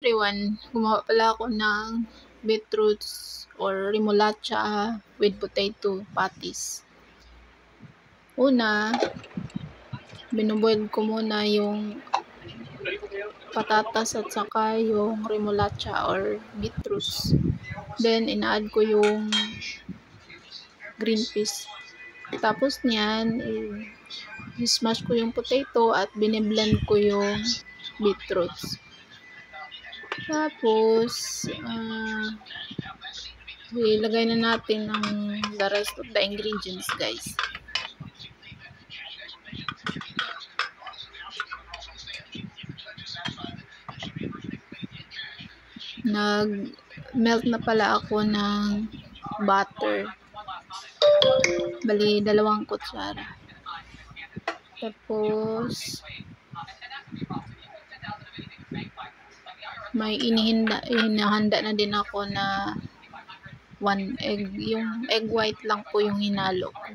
everyone, gumawa pala ako ng beetroots or remolacha with potato patties. Una, binuboil ko muna yung patatas at saka yung remolacha or beetroots. Then, ina-add ko yung green peas. Tapos niyan, i-smash ko yung potato at biniblend ko yung beetroots. Tapos, ilagay na natin ang the rest of the ingredients, guys. Nag-melt na pala ako ng butter. Bali, 2 kutsara. Tapos, may inihanda na din ako na 1 egg. Yung egg white lang po yung hinalo ko.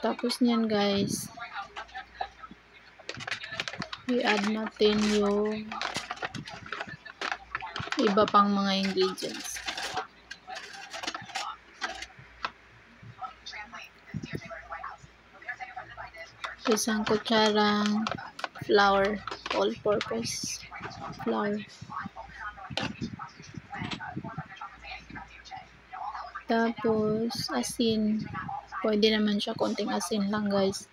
Tapos niyan, guys, i-add natin yung iba pang mga ingredients. Isang kutsarang flour, all-purpose flour. Tapos, asin. Pwede naman siya, konting asin lang, guys.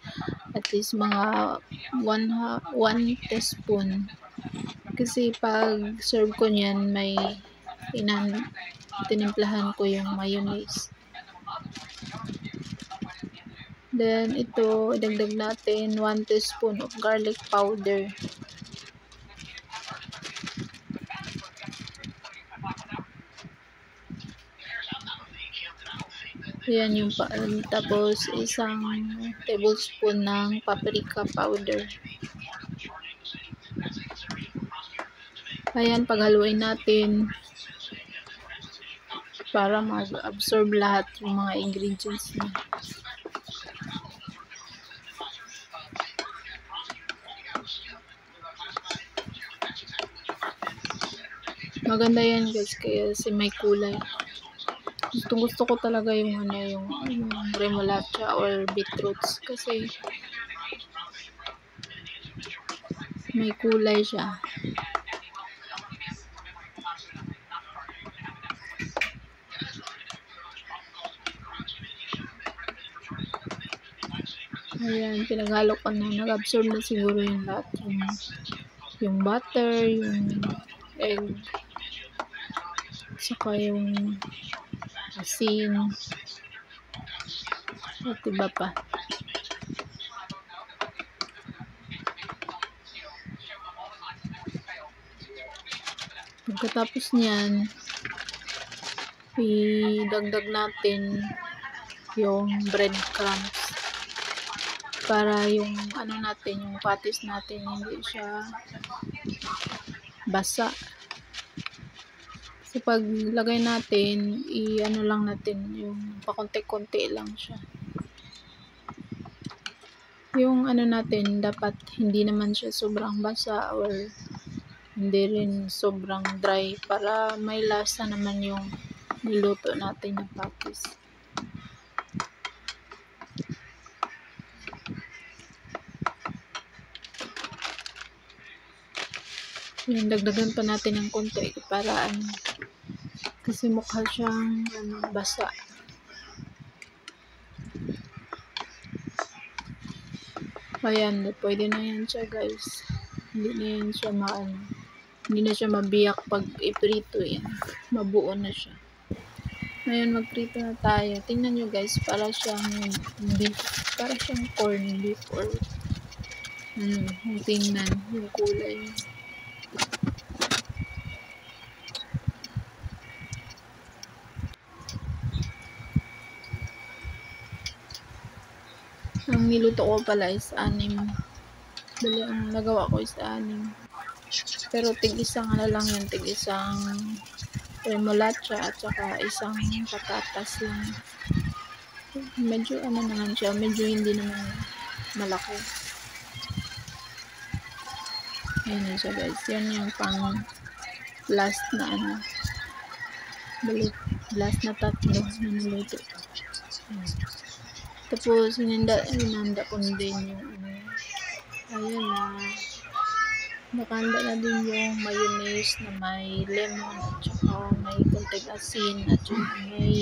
At least mga 1 teaspoon. Kasi pag serve ko niyan, may tinimplahan ko yung mayonnaise. Then, ito, idagdag natin 1 teaspoon of garlic powder. Yan yung tapos isang tablespoon ng paprika powder. Ayan, paghaluin natin para mag-absorb lahat yung mga ingredients niya. Maganda yan, guys, kaya may kulay. Gusto ko talaga yung yung remolacha or beetroots kasi may kulay siya. Ayan, pinaghalo ko na, nag-absorb na siguro yung lahat, yung butter, yung egg, saka yung asin at iba pa. Pagkatapos niyan, idagdag natin yung breadcrumbs para yung natin, yung patties natin hindi siya basa. So pag lagay natin, lang natin yung pakonti-konti lang siya. Yung natin, dapat hindi naman siya sobrang basa or hindi rin sobrang dry para may lasa naman yung niluto natin na patties. Yung dagdagan pa natin ng konti para kasi mukha siyang basa. Ayan, pwede na yan siya, guys. Hindi na yan siya hindi na siya mabiyak pag iprito yan. Mabuo na siya. Ngayon, magprito na tayo. Tingnan nyo, guys, para siyang beef. Para siyang corned beef or yung tingnan, yung kulay. Ang niluto ko pala is 6. Bali, ang nagawa ko is 6. Pero tig-isang lang yan, tig-isang remolacha at saka isang patatas lang. Medyo ano naman siya, medyo hindi naman malaki. Ayan na siya guys. Yan yung pang last na ano. Last na tatlo na niluto. Tapos, hinanda ko din yung ano. Ayan na. Nakahanda na din yung mayonnaise na may lemon at saka may konting asin at saka may